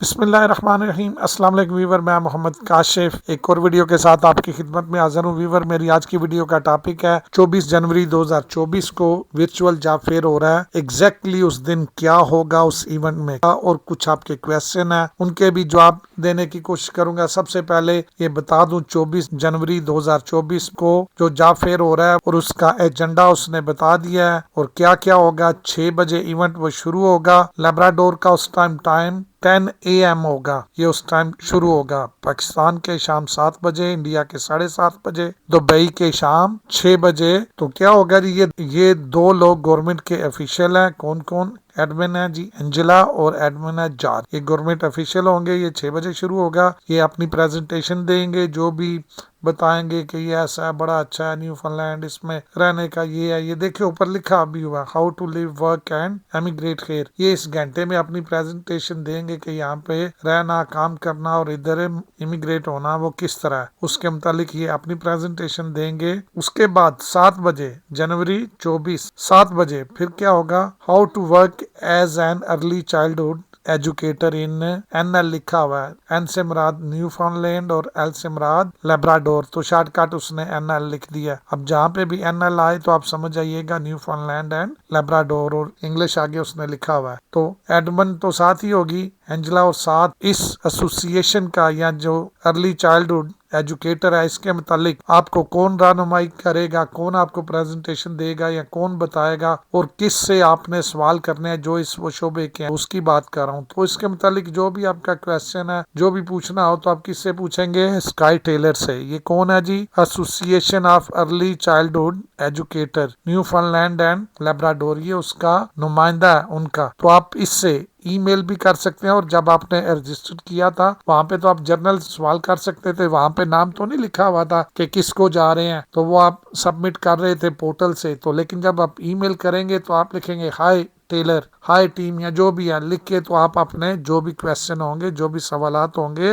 बिस्मिल्लाहिर्रहमानिर्रहीम। अस्सलाम वालेकुम वीवर, मैं मोहम्मद काशिफ एक और वीडियो के साथ आपकी खिदमत में हाजिर हूँ। वीवर, मेरी आज की वीडियो का टॉपिक है 24 जनवरी 2024 को वर्चुअल जॉब फेयर हो रहा है। एग्जैक्टली उस दिन क्या होगा उस इवेंट में, और कुछ आपके क्वेश्चन है उनके भी जवाब देने की कोशिश करूंगा। सबसे पहले ये बता दूं 24 जनवरी 2024 को जो जॉब फेयर हो रहा है और उसका एजेंडा उसने बता दिया है और क्या क्या होगा। 6 बजे इवेंट वो शुरू होगा। लेब्राडोर का उस टाइम 10 AM होगा। ये उस टाइम शुरू होगा। पाकिस्तान के शाम 7 बजे, इंडिया के 7:30 बजे, दुबई के शाम 6 बजे। तो क्या होगा जी, ये दो लोग गवर्नमेंट के ऑफिशियल हैं। कौन कौन? एडमिन है जी एंजेला और एडमिन है जॉर्ज। ये गवर्नमेंट ऑफिशियल होंगे। ये 6 बजे शुरू होगा। ये अपनी प्रेजेंटेशन देंगे, जो भी बताएंगे कि ये ऐसा है, बड़ा अच्छा है न्यूफाउंडलैंड, इसमें रहने का ये है। ये देखिए ऊपर लिखा भी हुआ, how to live work and emigrate here. ये इस घंटे में अपनी प्रेजेंटेशन देंगे कि यहाँ पे रहना, काम करना और इधर इमिग्रेट होना वो किस तरह है, उसके मुतालिक ये अपनी प्रेजेंटेशन देंगे। उसके बाद 7 बजे जनवरी 24 7 बजे फिर क्या होगा, how to work as an early childhood educator in NL लिखा हुआ है। एन से मुराद न्यू फाउंडलैंड और एल से मुराद लेब्राडोर, तो शॉर्टकट उसने NL लिख दिया। अब जहाँ पे भी NL आए तो आप समझ जाइएगा न्यू फाउंडलैंड एंड लेब्राडोर, और इंग्लिश आगे उसने लिखा हुआ है। तो एडमन तो साथ ही होगी, एंजेला, और साथ इस एसोसिएशन का या जो अर्ली चाइल्डहुड एजुकेटर है, इसके मुतालिक आपको कौन रहनुमाई करेगा, कौन आपको प्रेजेंटेशन देगा या कौन बताएगा और किस से आपने सवाल करने हैं जो इस वो शोबे के हैं, उसकी बात कर रहा हूँ। तो इसके मुतालिक जो भी आपका क्वेश्चन है, जो भी पूछना हो, तो आप किससे पूछेंगे? स्काई टेलर से। ये कौन है जी? Association of Early childhood Educator Newfoundland and Labrador, ये उसका नुमाइंदा है उनका। तो आप इससे ईमेल भी कर सकते हैं, और जब आपने रजिस्टर किया था वहाँ पे तो आप जनरल सवाल कर सकते थे। वहाँ पे नाम तो नहीं लिखा हुआ था कि किसको जा रहे हैं, तो वो आप सबमिट कर रहे थे पोर्टल से। तो लेकिन जब आप ईमेल करेंगे तो आप लिखेंगे हाय टेलर, हाय टीम, या जो भी है लिख के, तो आप अपने जो भी क्वेश्चन होंगे, जो भी सवालात होंगे,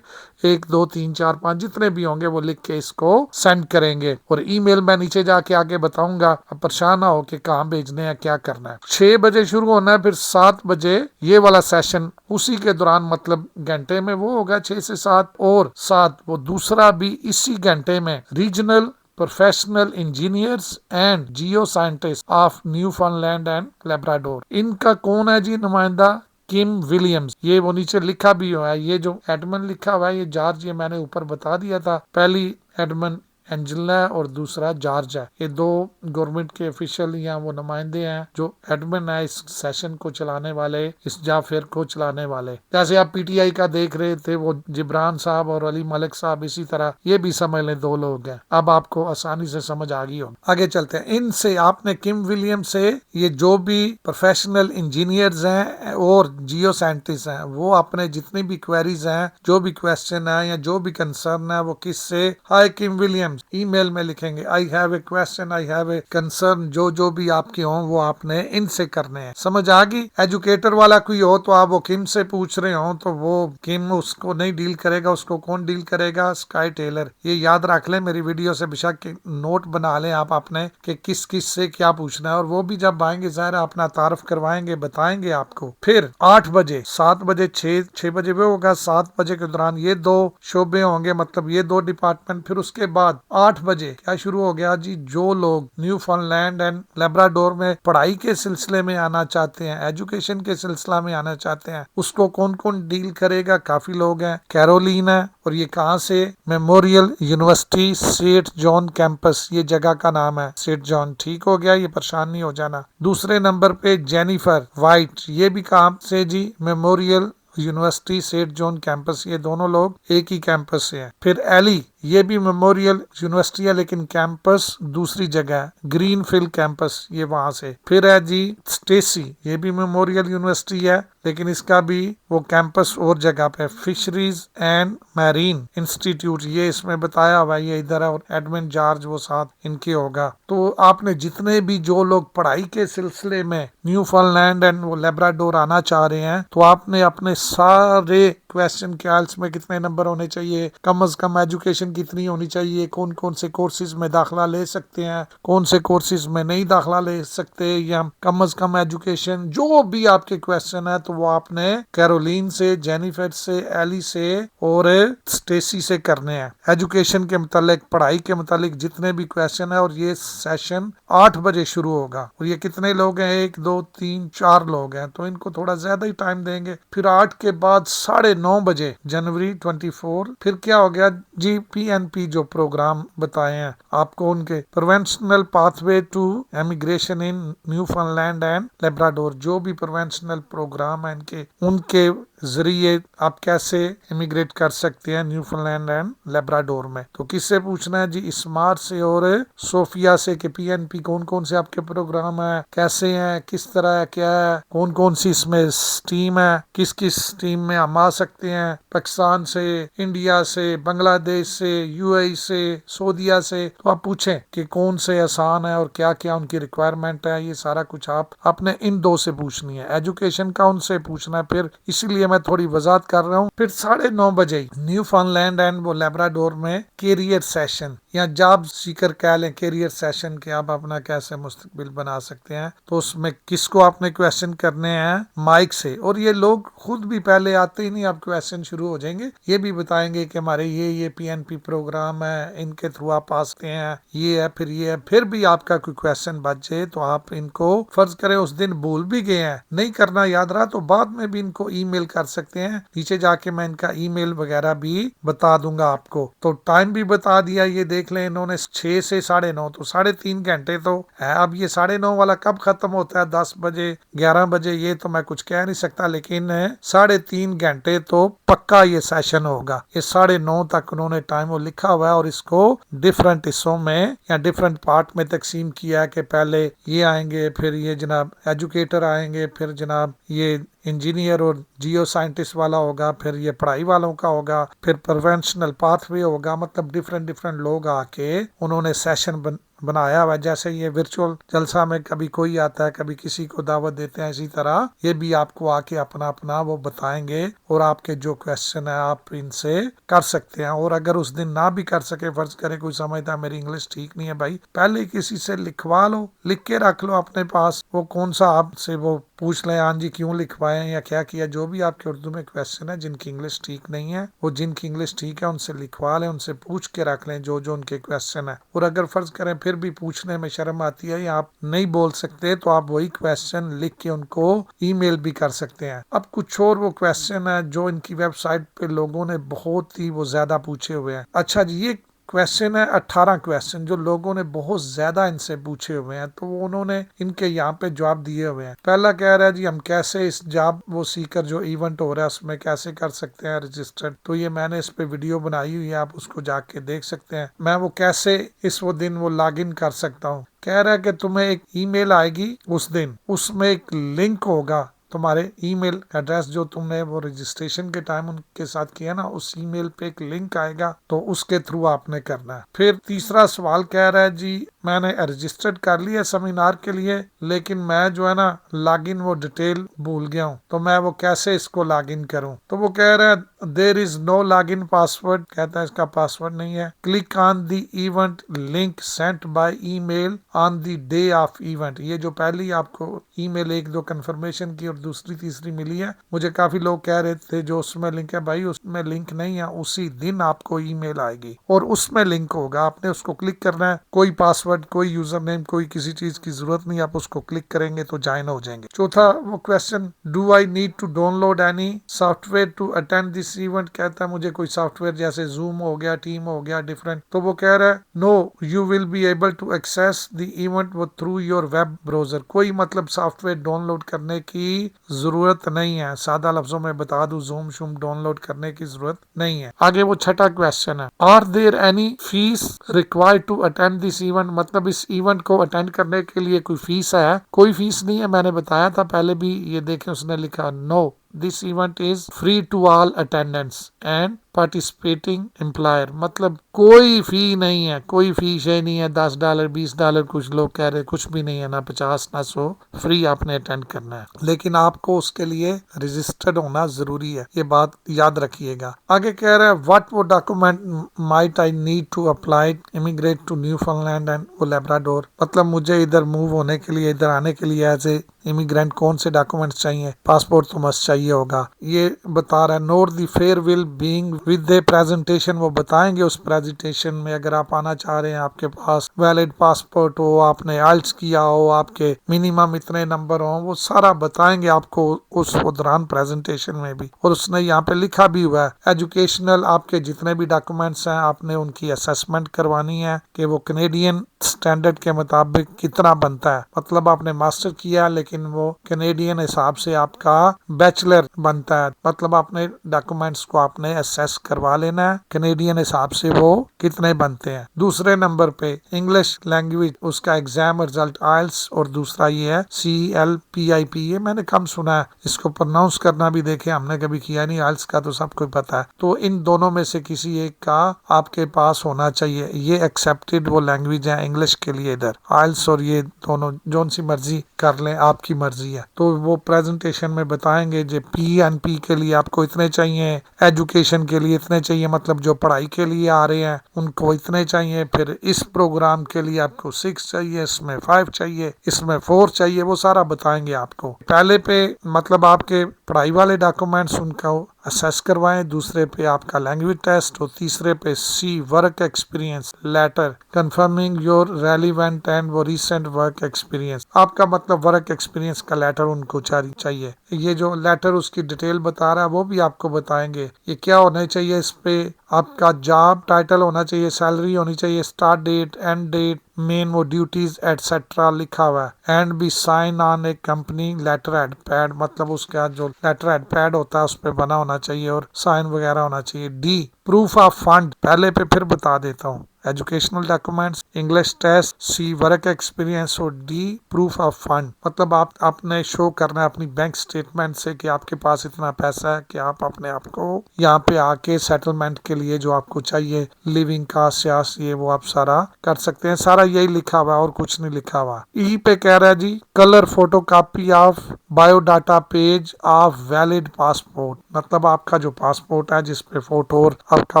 1 2 3 4 5 जितने भी होंगे, वो लिख के इसको सेंड करेंगे। और ईमेल मैं नीचे जाके आगे बताऊंगा, अब परेशान ना हो कि कहाँ भेजने हैं, क्या करना है। 6 बजे शुरू होना है, फिर 7 बजे ये वाला सेशन उसी के दौरान, मतलब घंटे में वो होगा 6 से 7, और 7 वो दूसरा भी इसी घंटे में regional professional engineers and Jio scientist of new फाउंडलैंड and Labrador. इनका कौन है जी नुमाइंदा? किम विलियम्स। ये वो नीचे लिखा भी हुआ है। ये जो एडमन लिखा हुआ है ये जॉर्ज, ये मैंने ऊपर बता दिया था। पहली एडमन एंजेला है और दूसरा जॉर्ज है। ये दो गवर्नमेंट के ऑफिशियल या वो नुमाइंदे हैं जो एडमिन है इस सेशन को चलाने वाले, इस जॉब फेयर को चलाने वाले। जैसे आप PTI का देख रहे थे, वो जिब्रान साहब और अली मलिक साहब, इसी तरह ये भी समझ लें 2 लोग हैं। अब आपको आसानी से समझ आ गई हो। आगे चलते हैं। इनसे आपने किम विलियम से ये जो भी प्रोफेशनल इंजीनियर्स हैं और जियो साइंटिस्ट हैं, वो अपने जितनी भी क्वेरीज हैं, जो भी क्वेश्चन है या जो भी कंसर्न है, वो किससे? हाय किम विलियम्स, ईमेल में लिखेंगे I have a question, I have a concern, जो भी आपके हों वो आपने इनसे करने हैं। समझ आ गई? एजुकेटर वाला कोई हो तो आप वो किम से पूछ रहे हो, तो वो किम उसको नहीं डील करेगा। उसको कौन डील करेगा? Sky Taylor. ये याद रख लें, मेरी वीडियो से बेशक नोट बना लें आप अपने कि किस किस से क्या पूछना है, और वो भी जब आएंगे ज़ाहिर अपना तारफ करवाएंगे, बताएंगे आपको। फिर 8 बजे 7 बजे 6 बजे वो होगा। 7 बजे के दौरान ये 2 शोबे होंगे, मतलब ये 2 डिपार्टमेंट। फिर उसके बाद 8 बजे क्या शुरू हो गया जी? जो लोग न्यू फाउंडलैंड एंड लेब्राडोर में पढ़ाई के सिलसिले में आना चाहते हैं, एजुकेशन के सिलसिला में आना चाहते हैं, उसको कौन कौन डील करेगा? काफी लोग हैं। कैरोलिन है, और ये कहाँ से? Memorial University Saint John campus, ये जगह का नाम है सेंट जॉन। ठीक हो गया, ये परेशान नहीं हो जाना। दूसरे नंबर पे जेनिफर वाइट, ये भी कहाँ से जी? Memorial University Saint John campus. ये दोनों लोग एक ही कैंपस से हैं। फिर एली, ये भी मेमोरियल यूनिवर्सिटी है लेकिन कैंपस दूसरी जगह है, ग्रीनफील्ड कैंपस, ये वहां से। फिर है जी स्टेसी, ये भी मेमोरियल यूनिवर्सिटी है लेकिन इसका भी वो कैंपस और जगह पे। फिशरीज एंड मैरीन इंस्टीट्यूट, ये इसमें बताया हुआ है, ये इधर है। और एडमिन जॉर्ज वो साथ इनके होगा। तो आपने जितने भी जो लोग पढ़ाई के सिलसिले में न्यू फाउंडलैंड एंड वो लेब्राडोर आना चाह रहे हैं, तो आपने अपने सारे क्वेश्चन के आइल्स में कितने नंबर होने चाहिए, कम से कम एजुकेशन कितनी होनी चाहिए, कौन कौन से कोर्सेज में दाखिला ले सकते हैं, कौन से कोर्सेज में नहीं दाखिला ले सकते, या कम से कम एजुकेशन, जो भी आपके क्वेश्चन है तो वो आपने कैरोलीन से, जेनिफर से, एली से और स्टेसी से करने हैं। एजुकेशन के मुतालिक, पढ़ाई के मुतालिक जितने भी क्वेश्चन है, और ये सेशन 8 बजे शुरू होगा। और ये कितने लोग हैं, 1 2 3 4 लोग हैं, तो इनको थोड़ा ज्यादा ही टाइम देंगे। फिर 8 के बाद 9:30 बजे जनवरी 24 फिर क्या हो गया जी, PNP जो प्रोग्राम बताए हैं आपको, उनके provincial pathway to emigration in Newfoundland and Labrador, जो भी प्रोवेंशनल प्रोग्राम है इनके, उनके जरिए आप कैसे इमिग्रेट कर सकते हैं न्यूफाउंडलैंड एंड लेब्राडोर में। तो किससे पूछना है जी, इस्मार से और सोफिया से कि PNP कौन कौन से आपके प्रोग्राम है, कैसे हैं, किस तरह है, क्या है, कौन कौन सी इसमें स्ट्रीम है, किस किस स्ट्रीम में हम आ सकते हैं, पाकिस्तान से, इंडिया से, बांग्लादेश से, UAE से, सऊदीया से। तो आप पूछें कि कौन से आसान है और क्या क्या उनकी रिक्वायरमेंट है। ये सारा कुछ आपने इन 2 से पूछनी है। एजुकेशन का उनसे पूछना है। फिर इसीलिए मैं थोड़ी वजाहत कर रहा हूँ। फिर 9:30 बजे न्यूफाउंडलैंड एंड वो लेब्राडोर में कैरियर सेशन या जॉब सीकर कह लें, कैरियर सेशन के आप अपना कैसे मुस्तकबिल बना सकते हैं। तो उसमें किसको आपने क्वेश्चन करने हैं, माइक से। और ये लोग खुद भी पहले आते ही नहीं, आप क्वेश्चन शुरू हो जाएंगे, ये भी बताएंगे कि हमारे ये PNP प्रोग्राम है, इनके थ्रू आप आ सकते हैं, ये है, फिर ये है। फिर भी आपका कोई क्वेश्चन बच जाए तो आप इनको, फर्ज करें उस दिन भूल भी गए हैं, नहीं करना याद रहा, तो बाद में भी इनको ईमेल कर सकते हैं। नीचे जाके मैं इनका ईमेल वगैरह भी बता दूंगा आपको। तो टाइम भी बता दिया, ये देख लें इन्होंने 6 से 9:30, तो 3.5 घंटे तो है। अब ये 9:30 वाला कब खत्म होता है, 10 बजे 11 बजे, ये तो मैं कुछ कह नहीं सकता, लेकिन 3.5 घंटे तो पक्का ये सेशन होगा। ये 9:30 तक उन्होंने टाइम वो लिखा हुआ है, और इसको डिफरेंट हिस्सों में या डिफरेंट पार्ट में तकसीम किया है कि पहले ये आएंगे, फिर ये जनाब एजुकेटर आएंगे, फिर जनाब ये इंजीनियर और जियो साइंटिस्ट वाला होगा, फिर ये पढ़ाई वालों का होगा, फिर प्रोफेशनल पाथवे होगा। मतलब डिफरेंट लोग आके उन्होंने सेशन बनाया हुआ। जैसे ये वर्चुअल जलसा में कभी कोई आता है, कभी किसी को दावत देते हैं, इसी तरह ये भी आपको आके अपना अपना वो बताएंगे, और आपके जो क्वेश्चन है आप इनसे कर सकते हैं। और अगर उस दिन ना भी कर सके, फर्ज करे कोई समझता है मेरी इंग्लिश ठीक नहीं है, भाई पहले किसी से लिखवा लो, लिख के रख लो अपने पास, वो कौन सा आपसे वो पूछ लें, हाँ जी क्यों लिखवाए या क्या किया, जो भी आपके उर्दू में क्वेश्चन है। जिनकी इंग्लिश ठीक नहीं है, वो जिनकी इंग्लिश ठीक है उनसे लिखवा लें, उनसे पूछ के रख लें जो जो उनके क्वेश्चन है। और अगर फर्ज करें फिर भी पूछने में शर्म आती है या आप नहीं बोल सकते, तो आप वही क्वेश्चन लिख के उनको ईमेल भी कर सकते हैं। अब कुछ और वो क्वेश्चन है जो इनकी वेबसाइट पे लोगों ने बहुत ही वो ज्यादा पूछे हुए हैं। अच्छा जी, ये क्वेश्चन है 18 क्वेश्चन जो लोगों ने बहुत ज्यादा इनसे पूछे हुए हैं, तो उन्होंने इनके यहाँ पे जवाब दिए हुए हैं। पहला कह रहा है जी हम कैसे इस जॉब वो सीकर जो इवेंट हो रहा है उसमें कैसे कर सकते हैं रजिस्टर्ड। तो ये मैंने इस पे वीडियो बनाई हुई है, आप उसको जाके देख सकते हैं। मैं वो कैसे इस वो दिन वो लॉग इन कर सकता हूँ। कह रहा है कि तुम्हें एक ईमेल आएगी उस दिन, उसमें एक लिंक होगा, तुम्हारे ईमेल एड्रेस जो तुमने वो रजिस्ट्रेशन के टाइम उनके साथ किया ना, उस ईमेल पे एक लिंक आएगा, तो उसके थ्रू आपने करना है। फिर तीसरा सवाल कह रहा है जी मैंने रजिस्टर्ड कर लिया सेमिनार के लिए, लेकिन मैं जो है ना लॉगिन वो डिटेल भूल गया हूँ, तो मैं वो कैसे इसको लॉगिन करूँ। तो वो कह रहा है there is no login password, कहता है इसका पासवर्ड नहीं है। Click on the event link sent by email on the day of event. ये जो पहली आपको ईमेल एक दो कंफर्मेशन की और दूसरी तीसरी मिली है, मुझे काफी लोग कह रहे थे जो उसमें लिंक है, भाई उसमें लिंक नहीं है, उसी दिन आपको ईमेल आएगी और उसमें लिंक होगा, आपने उसको क्लिक करना है। कोई पासवर्ड, कोई यूजर नेम, कोई किसी चीज की जरूरत नहीं, आप उसको क्लिक करेंगे तो ज्वाइन हो जाएंगे। चौथा वो question, do I need to download any software to attend this event, कहता है मुझे कोई सॉफ्टवेयर जैसे जूम हो गया, टीम हो गया डिफरेंट। तो वो कह रहा है no you will be able to access the event वो थ्रू योर वेब ब्राउजर। कोई मतलब सॉफ्टवेयर डाउनलोड करने की जरूरत नहीं है, सादा लफ्जों में बता दूं, जूम शूम डाउनलोड करने की जरूरत नहीं है। आगे वो छठा क्वेश्चन है, are there any fees required to attend this event, मतलब इस इवेंट को अटेंड करने के लिए कोई फीस है? कोई फीस नहीं है, मैंने बताया था पहले भी, ये देखें उसने लिखा no this event is free to all attendants and participating employer, मतलब कोई फी नहीं है, कोई फी शे नहीं है, $10 $20 कुछ लोग कह रहे कुछ भी नहीं है, ना 50 ना 100, फ्री आपने अटेंड करना है, लेकिन आपको उसके लिए रजिस्टर्ड होना जरूरी है, ये बात याद रखिएगा। आगे कह रहा है व्हाट वो document might I need to apply immigrate to Newfoundland and Labrador, मतलब मुझे इधर मूव होने के लिए, इधर आने के लिए एज ए इमिग्रेंट कौन से डॉक्यूमेंट्स चाहिए, पासपोर्ट तो मस्ट चाहिए होगा, ये बता रहा है। Note the fair will being with the presentation, वो बताएंगे उस प्रेजेंटेशन में, अगर आप आना चाह रहे हैं, आपके पास वैलिड पासपोर्ट हो, आपने आइल्स किया हो, आपके मिनिमम इतने नंबर हो, वो सारा बताएंगे आपको उस दौरान प्रेजेंटेशन में भी। और उसने यहाँ पे लिखा भी हुआ है एजुकेशनल, आपके जितने भी डॉक्यूमेंट्स हैं आपने उनकी असेसमेंट करवानी है कि वो कनेडियन स्टैंडर्ड के मुताबिक कितना बनता है, मतलब आपने मास्टर किया लेकिन वो कनेडियन हिसाब से आपका बैचलर बनता है, मतलब आपने डॉक्यूमेंट्स को आपने असेस करवा लेना है कनेडियन हिसाब से वो कितने बनते हैं। दूसरे नंबर पे इंग्लिश लैंग्वेज, उसका एग्जाम रिजल्ट आइल्स, और दूसरा ये है CLPIP, ये मैंने कम सुना है, इसको प्रोनाउंस करना भी देखे, हमने कभी किया नहीं, आइल्स का तो सबको पता है, तो इन दोनों में से किसी एक का आपके पास होना चाहिए, ये एक्सेप्टेड वो लैंग्वेज है इंग्लिश के लिए, इधर आइल्स और ये दोनों जोन सी मर्जी कर लें, आपकी मर्जी है। तो वो प्रेजेंटेशन में बताएंगे जो PNP के लिए आपको इतने चाहिए, एजुकेशन के लिए इतने चाहिए, मतलब जो पढ़ाई के लिए आ रहे हैं उनको इतने चाहिए, फिर इस प्रोग्राम के लिए आपको 6 चाहिए, इसमें 5 चाहिए, इसमें 4 चाहिए, वो सारा बताएंगे आपको। पहले पे मतलब आपके पढ़ाई वाले डॉक्यूमेंट्स उनका असेस करवाएं, दूसरे पे आपका लैंग्वेज टेस्ट, और तीसरे पे C work experience letter confirming your relevant and वो रिसेंट वर्क एक्सपीरियंस, आपका मतलब वर्क एक्सपीरियंस का लेटर उनको चाहिए। ये जो लेटर उसकी डिटेल बता रहा है वो भी आपको बताएंगे, ये क्या होना चाहिए, इस पे आपका जॉब टाइटल होना चाहिए, सैलरी होनी चाहिए, start date, end date, main वो ड्यूटीज एटसेट्रा लिखा हुआ है, and be sign on a company letter head pad, मतलब उसका जो लेटर हेड पैड होता है उस पे बना होना चाहिए और साइन वगैरह होना चाहिए। D प्रूफ ऑफ फंड, पहले पे फिर बता देता हूँ, educational documents, English test, C work experience, और D प्रूफ ऑफ फंड, मतलब आपने शो करना है अपनी बैंक स्टेटमेंट से कि आपके पास इतना पैसा है कि आप अपने आप को यहाँ पे आके सेटलमेंट के लिए जो आपको चाहिए, लिविंग का सियास, ये वो आप सारा कर सकते हैं, सारा यही लिखा हुआ और कुछ नहीं लिखा हुआ। E पे कह रहा है जी colour photo copy of biodata page of valid passport, मतलब आपका जो पासपोर्ट है जिसपे फोटो और आपका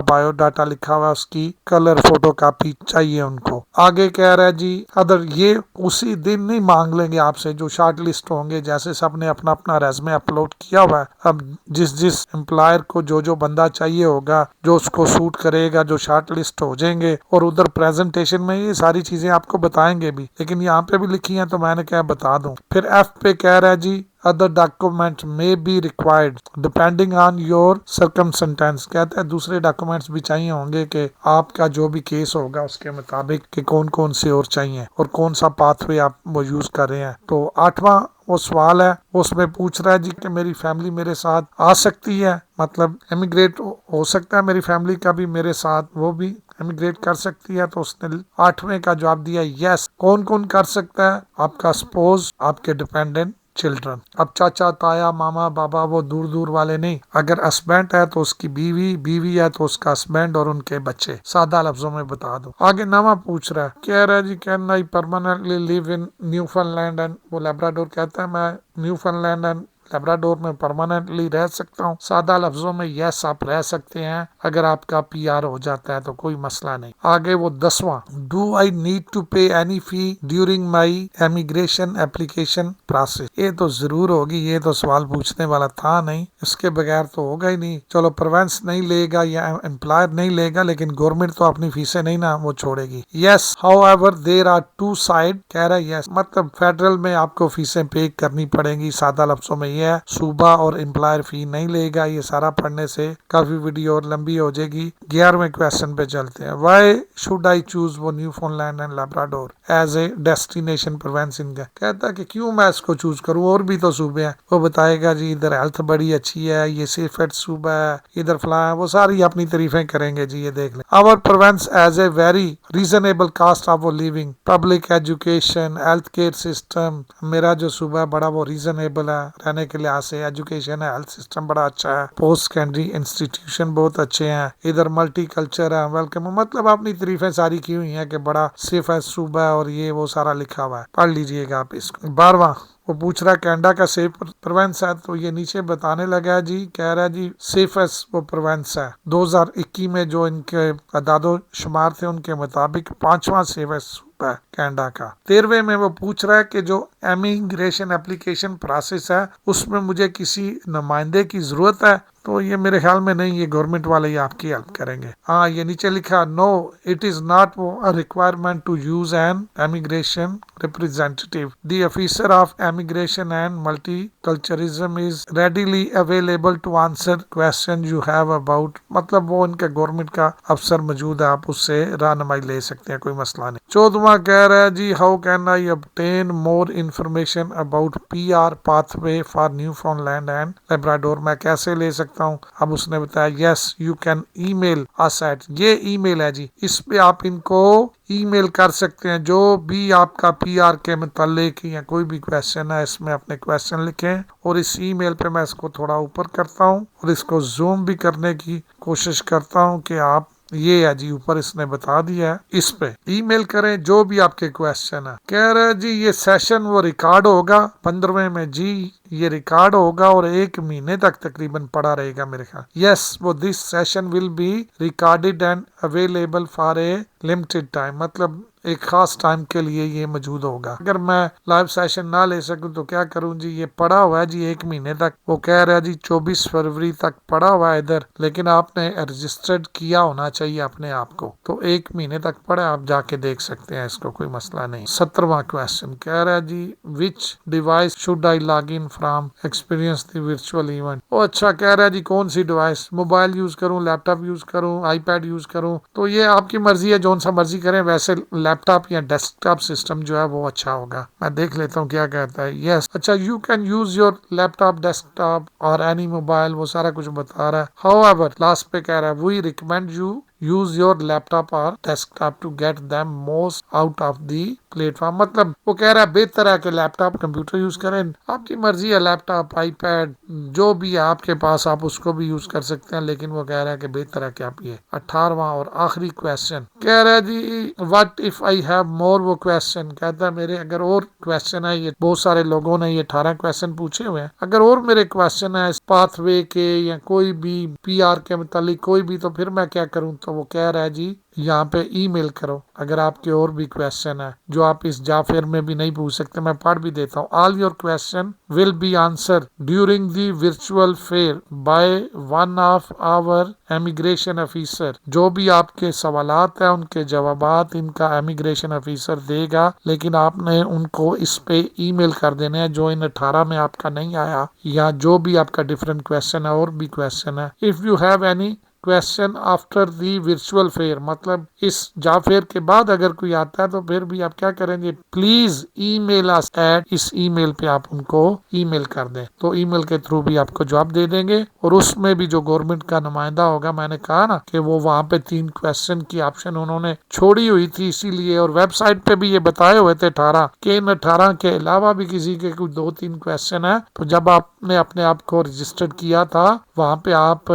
बायोडाटा लिखा हुआ है उसकी कलर फोटो कॉपी चाहिए उनको। आगे कह रहा है जी अदर, ये उसी दिन नहीं मांग लेंगे आपसे जो शॉर्ट लिस्ट होंगे, जैसे सबने अपना अपना रेज़्यूमे अपलोड किया हुआ है, अब जिस एम्प्लॉयर को जो बंदा चाहिए होगा, जो उसको सूट करेगा, जो शॉर्ट लिस्ट हो जाएंगे, और उधर प्रेजेंटेशन में ये सारी चीजें आपको बताएंगे भी, लेकिन यहाँ पे भी लिखी हैं तो मैंने क्या बता दूं। फिर F पे कह रहा है जी other document may be required depending on your circumstance, कहता है दूसरे डॉक्यूमेंट्स भी चाहिए होंगे कि आपका जो भी केस होगा उसके मुताबिक कि कौन कौन से और चाहिए और कौन सा पाथवे आप वो यूज कर रहे हैं। तो 8वां वो सवाल है, उसमें पूछ रहा है जी कि मेरी फैमिली मेरे साथ आ सकती है, मतलब इमिग्रेट हो सकता है मेरी फैमिली का भी मेरे साथ, वो भी इमिग्रेट कर सकती है। तो उसने 8वें का जवाब दिया यस। कौन कौन कर सकता है, आपका स्पोज, आपके डिपेंडेंट चिल्ड्रन, अब चाचा ताया मामा बाबा वो दूर दूर वाले नहीं, अगर हस्बैंड है तो उसकी बीवी, बीवी है तो उसका हस्बैंड और उनके बच्चे, सादा लफ्जों में बता दो। आगे नामा पूछ रहा है, कह रहा है जी can I permanently live in Newfoundland and वो लैब्राडोर, कहता है मैं न्यूफाउंडलैंड एंड लैब्राडोर में परमानेंटली रह सकता हूँ। सादा लफ्जों में यस आप रह सकते हैं, अगर आपका PR हो जाता है तो कोई मसला नहीं। आगे वो 10वां, डू आई नीड टू पे any fee during my immigration application process, ये तो जरूर होगी, ये तो सवाल पूछने वाला था नहीं, इसके बगैर तो होगा ही नहीं। चलो प्रोवेंस नहीं लेगा या एम्प्लॉयर नहीं लेगा, लेकिन गवर्नमेंट तो अपनी फीसें नहीं ना वो छोड़ेगी। Yes however there are 2 side, कह रहा है यस, मतलब फेडरल में आपको फीसें पे करनी पड़ेगी, सादा लफ्जों में ये है, सूबा और एम्प्लॉयर फी नहीं लेगा। ये सारा पढ़ने से काफी वीडियो और लंबी हो जाएगी। 11वें क्वेश्चन पे चलते हैं, व्हाई शुड आई चूज वो Newfoundland and Labrador as a destination province इनका, कहता है कि क्यों मैं इसको चूज करूं, और भी तो सूबे हैं। वो बताएगा जी इधर हेल्थ बड़ी अच्छी है, ये सेफेस्ट सूबा है, इधर फला है, वो सारी अपनी तारीफें करेंगे जी, ये देख लें। Our province as a very reasonable cost of living, public education, health care system, मेरा जो सूबा है बड़ा वो रीजनेबल है, रहने के लिहाज से, एजुकेशन है, हेल्थ सिस्टम बड़ा अच्छा है, पोस्ट सेकेंडरी इंस्टीट्यूशन बहुत अच्छे हैं, इधर मल्टी कल्चर है, वेलकम, मतलब अपनी तारीफें सारी की हुई है कि बड़ा सेफ है सूबा है और ये वो सारा लिखा हुआ है, पढ़ लीजिएगा आप इसको। 12वां वो पूछ रहा है कनाडा का सेफ प्रोवेंस है, तो ये नीचे बताने लगा है जी, कह रहा है जी सेफेस्ट वो प्रोवेंस है। 2021 में जो इनके अदादो शुमार थे उनके मुताबिक 5वां सेफेस्ट है कनाडा का। 13वें में वो पूछ रहा है कि जो इमिग्रेशन एप्लीकेशन प्रोसेस है उसमें मुझे किसी नुमाइंदे की जरूरत है, तो ये मेरे ख्याल में नहीं, ये गवर्नमेंट वाले ही आपकी हेल्प करेंगे। हाँ, ये नीचे लिखा no it is not a requirement to use an immigration representative. The officer of immigration and multiculturalism is readily available to answer question you have about, मतलब वो इनके गवर्नमेंट का अफसर मौजूद है, आप उससे रहनुमाई ले सकते हैं, कोई मसला नहीं। 14वां कह रहा है जी how can I obtain more information about PR pathway for Newfoundland and Labrador, मैं कैसे ले सकता हूँ। अब उसने बताया yes you can email us at, ये ईमेल है जी, इस पे आप इनको ईमेल कर सकते हैं, जो भी आपका PR के मुतालिक या कोई भी क्वेश्चन है इसमें अपने क्वेश्चन लिखें, और इस ईमेल पे मैं इसको थोड़ा ऊपर करता हूँ और इसको जूम भी करने की कोशिश करता हूँ कि आप, ये है जी ऊपर इसने बता दिया है, इस पे ईमेल करें जो भी आपके क्वेश्चन है। कह रहे जी ये सेशन वो रिकॉर्ड होगा 15वें में जी, ये रिकॉर्ड होगा और 1 महीने तक तकरीबन पड़ा रहेगा मेरे ख्याल। यस वो this session will be recorded and available for a limited time, मतलब एक खास टाइम के लिए ये मौजूद होगा। अगर मैं लाइव सेशन ना ले सकूं तो क्या करूं जी, ये पड़ा हुआ है जी 1 महीने तक, वो कह रहा है जी 24 फरवरी तक पड़ा हुआ है इधर, लेकिन आपने रजिस्टर्ड किया होना चाहिए अपने आप को, तो 1 महीने तक पड़ा, आप जाके देख सकते हैं, इसको कोई मसला नहीं। 17वां क्वेश्चन कह रहा है जी which device should I log in from experience the virtual event. ओ अच्छा, कह रहा है जी कौन सी डिवाइस, मोबाइल यूज करूं, लैपटॉप यूज करूं, आईपैड यूज करूं, तो ये आपकी मर्जी है, जौन सा मर्जी करें, वैसे लैपटॉप या डेस्कटॉप सिस्टम जो है वो अच्छा होगा। मैं देख लेता हूँ क्या कहता है। यस अच्छा, you can use your laptop, desktop और एनी मोबाइल, वो सारा कुछ बता रहा है। हाउएवर लास्ट पे कह रहा है we recommend you use your laptop और desktop to get them most out of the platform, मतलब वो कह रहा है बेहतर है कि लैपटॉप कंप्यूटर यूज करें, आपकी मर्जी है, लैपटॉप आईपैड जो भी है आपके पास आप उसको भी यूज कर सकते हैं, लेकिन वो कह रहा है कि बेहतर है कि आप ये। 18वां और आखिरी क्वेश्चन कह रहा है जी what if I have more, वो क्वेश्चन कहता है मेरे अगर और क्वेश्चन है, ये बहुत सारे लोगों ने ये 18 क्वेश्चन पूछे हुए हैं, अगर और मेरे क्वेश्चन है इस पाथवे के या कोई भी PR के मुतालिक कोई भी, तो फिर मैं क्या करूं, तो वो कह रहा है जी यहाँ पे ईमेल करो अगर आपके और भी क्वेश्चन है जो आप इस जाफेर में भी नहीं पूछ सकते। मैं पढ़ भी देता हूँ। All your question will be answer during the virtual fair by one of our immigration officer, जो भी आपके सवालात है उनके जवाबात इनका इमिग्रेशन ऑफिसर देगा, लेकिन आपने उनको इस पे ईमेल कर देने हैं जो इन 18 में आपका नहीं आया, या जो भी आपका डिफरेंट क्वेश्चन है और भी क्वेश्चन है। If you have any question after the virtual fair, मतलब इस जाफेर के बाद अगर कोई आता है तो फिर भी आप क्या करेंगे, प्लीज ईमेल अस एट, इस ईमेल पे आप उनको ईमेल कर दें, तो ईमेल के थ्रू भी आपको जवाब दे देंगे। और उसमें भी जो गवर्नमेंट का नुमाइंदा होगा, मैंने कहा ना कि वो वहाँ पे 3 क्वेश्चन की ऑप्शन उन्होंने छोड़ी हुई थी इसीलिए, और वेबसाइट पे भी ये बताए हुए थे 18 के इन 18 के अलावा भी किसी के कुछ 2-3 क्वेश्चन है, तो जब आपने अपने आप को रजिस्टर्ड किया था वहाँ पे आप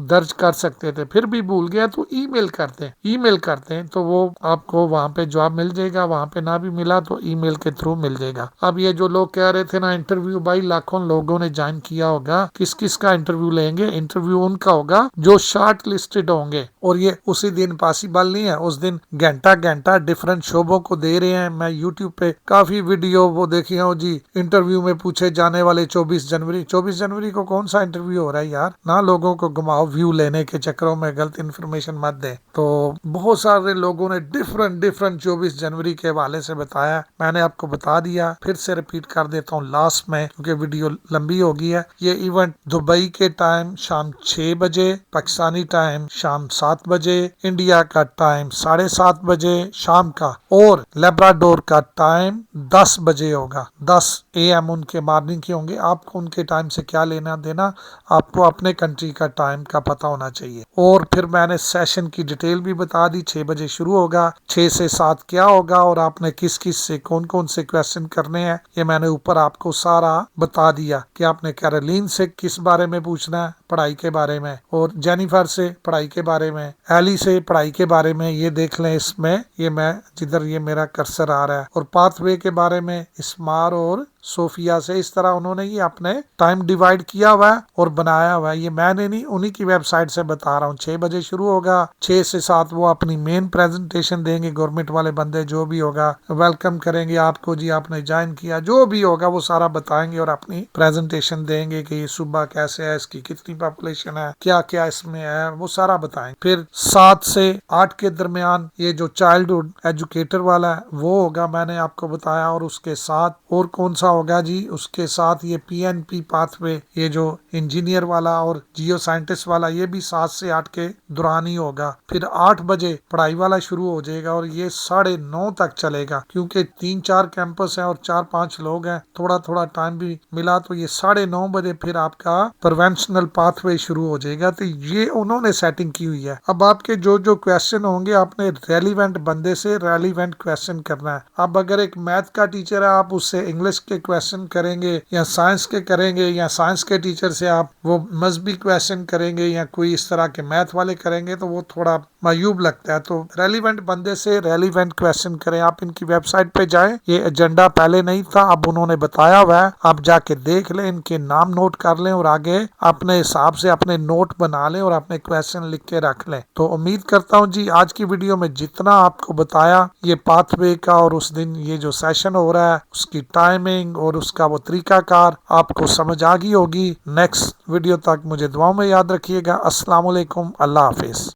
दर्ज कर सकते थे, फिर भी भूल गया तो ईमेल करते हैं तो वो आपको वहाँ पे जवाब मिल जाएगा, वहाँ पे ना भी मिला तो ईमेल के थ्रू मिल जाएगा। अब ये जो लोग कह रहे थे ना इंटरव्यू, भाई लाखों लोगों ने ज्वाइन किया होगा, किस किस का इंटरव्यू लेंगे, इंटरव्यू उनका होगा जो शॉर्ट लिस्टेड होंगे, और ये उसी दिन पॉसिबल नहीं है, उस दिन घंटा डिफरेंट शोबों को दे रहे हैं। मैं यूट्यूब पे काफी वीडियो वो देखी हूँ जी, इंटरव्यू में पूछे जाने वाले 24 जनवरी को कौन सा इंटरव्यू हो रहा है यार, ना लोगों को घुमाओ व्यू लेने के चक्करों में गलत इन्फॉर्मेशन मत दे। तो बहुत सारे लोगों ने डिफरेंट 24 जनवरी के हवाले से बताया, मैंने आपको बता दिया, फिर से रिपीट कर देता हूँ लास्ट में क्योंकि वीडियो लंबी हो गई है। ये इवेंट दुबई के टाइम शाम 6 बजे, पाकिस्तानी टाइम शाम 7 बजे, इंडिया का टाइम 7:30 बजे शाम का, और लेब्राडोर का टाइम 10 बजे होगा, 10 AM उनके मॉर्निंग के होंगे। आपको उनके टाइम से क्या लेना देना, आपको अपने कंट्री का टाइम का पता होना चाहिए। चाहिए। और फिर मैंने सेशन की डिटेल भी बता दी, 6 बजे शुरू होगा, 6 से 7 क्या होगा और आपने किस किस से कौन कौन से क्वेश्चन करने हैं, ये मैंने ऊपर आपको सारा बता दिया कि आपने कैरोलिन से किस बारे में पूछना है, पढ़ाई के बारे में, और जेनिफर से पढ़ाई के बारे में, एली से पढ़ाई के बारे में, ये देख लें इसमें, ये मैं जिधर ये मेरा कर्सर आ रहा है, और पाथवे के बारे में इस्मार और सोफिया से। इस तरह उन्होंने ये अपने टाइम डिवाइड किया हुआ है और बनाया हुआ है, ये मैंने नहीं, उन्हीं की वेबसाइट से बता रहा हूँ। 6 बजे शुरू होगा, 6 से 7 वो अपनी मेन प्रेजेंटेशन देंगे, गवर्नमेंट वाले बंदे जो भी होगा वेलकम करेंगे आपको, जी आपने ज्वाइन किया, जो भी होगा वो सारा बताएंगे और अपनी प्रेजेंटेशन देंगे कि ये सूबा कैसे है, इसकी कितनी पॉपुलेशन है, क्या क्या इसमें है, वो सारा बताएंगे। फिर 7 से 8 के दरमियान ये जो चाइल्डहुड एजुकेटर वाला है वो होगा, मैंने आपको बताया, और उसके साथ और कौन सा होगा जी, उसके साथ ये PNP पाथवे, ये जो इंजीनियर वाला और जियो साइंटिस्ट वाला, ये भी 7 से 8 के दौरान ही होगा। फिर 8 बजे पढ़ाई वाला शुरू हो जाएगा और ये 9:30 तक चलेगा, क्योंकि 3-4 कैंपस है और 4-5 लोग हैं, थोड़ा थोड़ा टाइम भी मिला, तो ये 9:30 बजे फिर आपका प्रिवेंशनल पाथवे शुरू हो जाएगा। तो ये उन्होंने सेटिंग की हुई है। अब आपके जो जो क्वेश्चन होंगे आपने रेलिवेंट बंदे से रेलिवेंट क्वेश्चन करना है। अब अगर एक मैथ का टीचर है, आप उससे इंग्लिश के क्वेश्चन करेंगे या साइंस के करेंगे, या साइंस के टीचर से आप वो मजहबी क्वेश्चन करेंगे या कोई इस तरह के मैथ वाले करेंगे, तो वो थोड़ा मायूब लगता है। तो रेलिवेंट बंदे से रेलिवेंट क्वेश्चन करें। आप इनकी वेबसाइट पे जाएं, ये एजेंडा पहले नहीं था, अब उन्होंने बताया हुआ है, आप जाके देख लें, इनके नाम नोट कर लें और आगे अपने हिसाब से अपने नोट बना लें और अपने क्वेश्चन लिख के रख लें। तो उम्मीद करता हूँ जी आज की वीडियो में जितना आपको बताया ये पाथवे का, और उस दिन ये जो सेशन हो रहा है उसकी टाइमिंग और उसका वो तरीकाकार आपको समझ आ गई होगी। नेक्स्ट वीडियो तक मुझे दुआओं में याद रखिएगा। अस्सलाम वालेकुम, अल्लाह हाफिज।